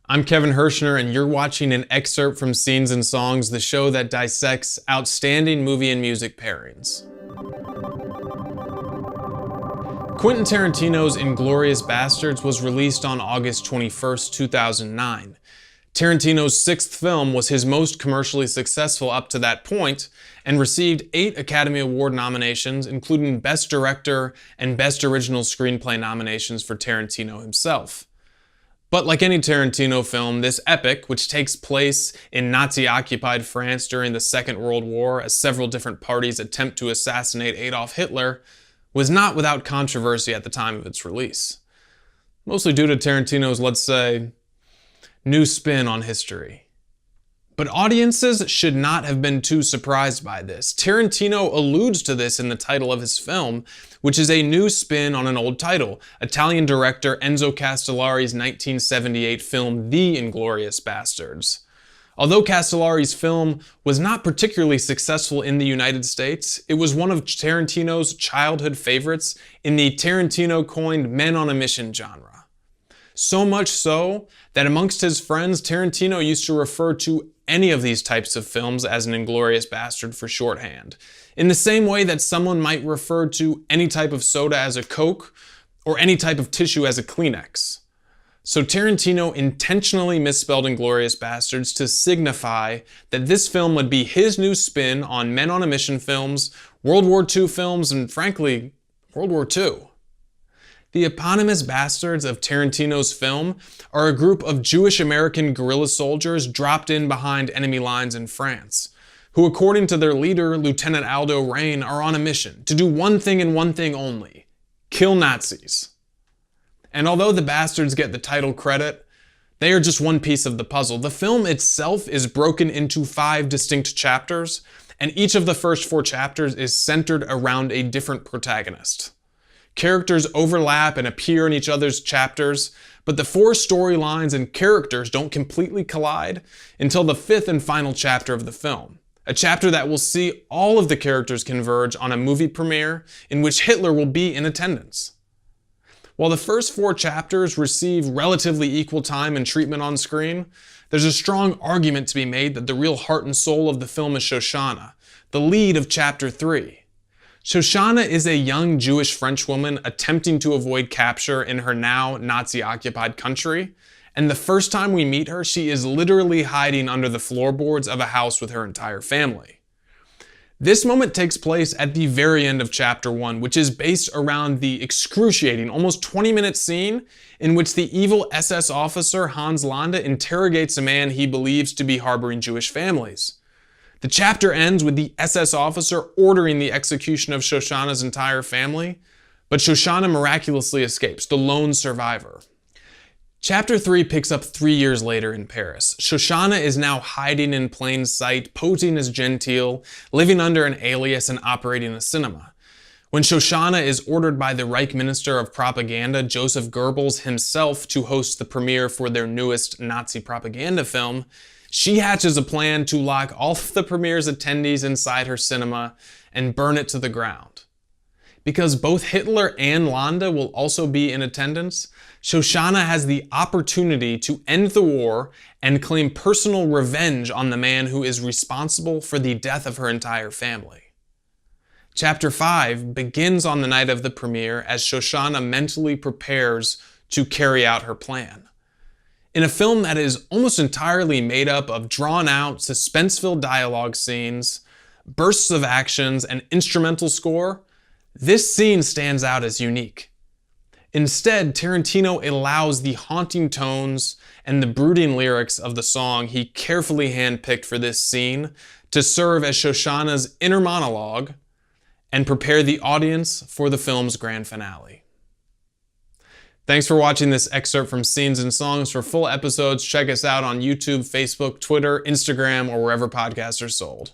I'm Kevin Hirschner, and you're watching an excerpt from Scenes and Songs, the show that dissects outstanding movie and music pairings. Quentin Tarantino's Inglourious Basterds was released on August 21st, 2009. Tarantino's sixth film was his most commercially successful up to that point, and received 8 Academy Award nominations, including Best Director and Best Original Screenplay nominations for Tarantino himself. But like any Tarantino film, this epic, which takes place in Nazi-occupied France during the Second World War as several different parties attempt to assassinate Adolf Hitler, was not without controversy at the time of its release. Mostly due to Tarantino's, let's say, new spin on history. But audiences should not have been too surprised by this. Tarantino alludes to this in the title of his film, which is a new spin on an old title, Italian director Enzo Castellari's 1978 film The Inglourious Basterds. Although Castellari's film was not particularly successful in the United States, it was one of Tarantino's childhood favorites in the Tarantino-coined men on a mission genre. So much so that amongst his friends, Tarantino used to refer to any of these types of films as an Inglourious Bastard for shorthand, in the same way that someone might refer to any type of soda as a Coke or any type of tissue as a Kleenex. So Tarantino intentionally misspelled Inglourious Basterds to signify that this film would be his new spin on men on a mission films, World War II films, and frankly, World War II. The eponymous bastards of Tarantino's film are a group of Jewish-American guerrilla soldiers dropped in behind enemy lines in France, who according to their leader, Lieutenant Aldo Rain, are on a mission to do one thing and one thing only: kill Nazis. And although the bastards get the title credit, they are just one piece of the puzzle. The film itself is broken into 5 distinct chapters, and each of the first 4 chapters is centered around a different protagonist. Characters overlap and appear in each other's chapters, but the 4 storylines and characters don't completely collide until the 5th and final chapter of the film. A chapter that will see all of the characters converge on a movie premiere in which Hitler will be in attendance. While the first 4 chapters receive relatively equal time and treatment on screen, there's a strong argument to be made that the real heart and soul of the film is Shoshana, the lead of chapter 3. Shoshana is a young Jewish French woman attempting to avoid capture in her now Nazi-occupied country, and the first time we meet her, she is literally hiding under the floorboards of a house with her entire family. This moment takes place at the very end of chapter 1, which is based around the excruciating, almost 20-minute scene in which the evil SS officer Hans Landa interrogates a man he believes to be harboring Jewish families. The chapter ends with the SS officer ordering the execution of Shoshana's entire family, but Shoshana miraculously escapes, the lone survivor. Chapter 3 picks up 3 years later in Paris. Shoshana is now hiding in plain sight, posing as genteel, living under an alias, and operating a cinema. When Shoshana is ordered by the Reich Minister of Propaganda, Joseph Goebbels himself, to host the premiere for their newest Nazi propaganda film, she hatches a plan to lock all of the premiere's attendees inside her cinema and burn it to the ground. Because both Hitler and Landa will also be in attendance, Shoshana has the opportunity to end the war and claim personal revenge on the man who is responsible for the death of her entire family. Chapter 5 begins on the night of the premiere as Shoshana mentally prepares to carry out her plan. In a film that is almost entirely made up of drawn-out, suspense-filled dialogue scenes, bursts of actions, and instrumental score, this scene stands out as unique. Instead, Tarantino allows the haunting tones and the brooding lyrics of the song he carefully handpicked for this scene to serve as Shoshana's inner monologue and prepare the audience for the film's grand finale. Thanks for watching this excerpt from Scenes and Songs. For full episodes, check us out on YouTube, Facebook, Twitter, Instagram, or wherever podcasts are sold.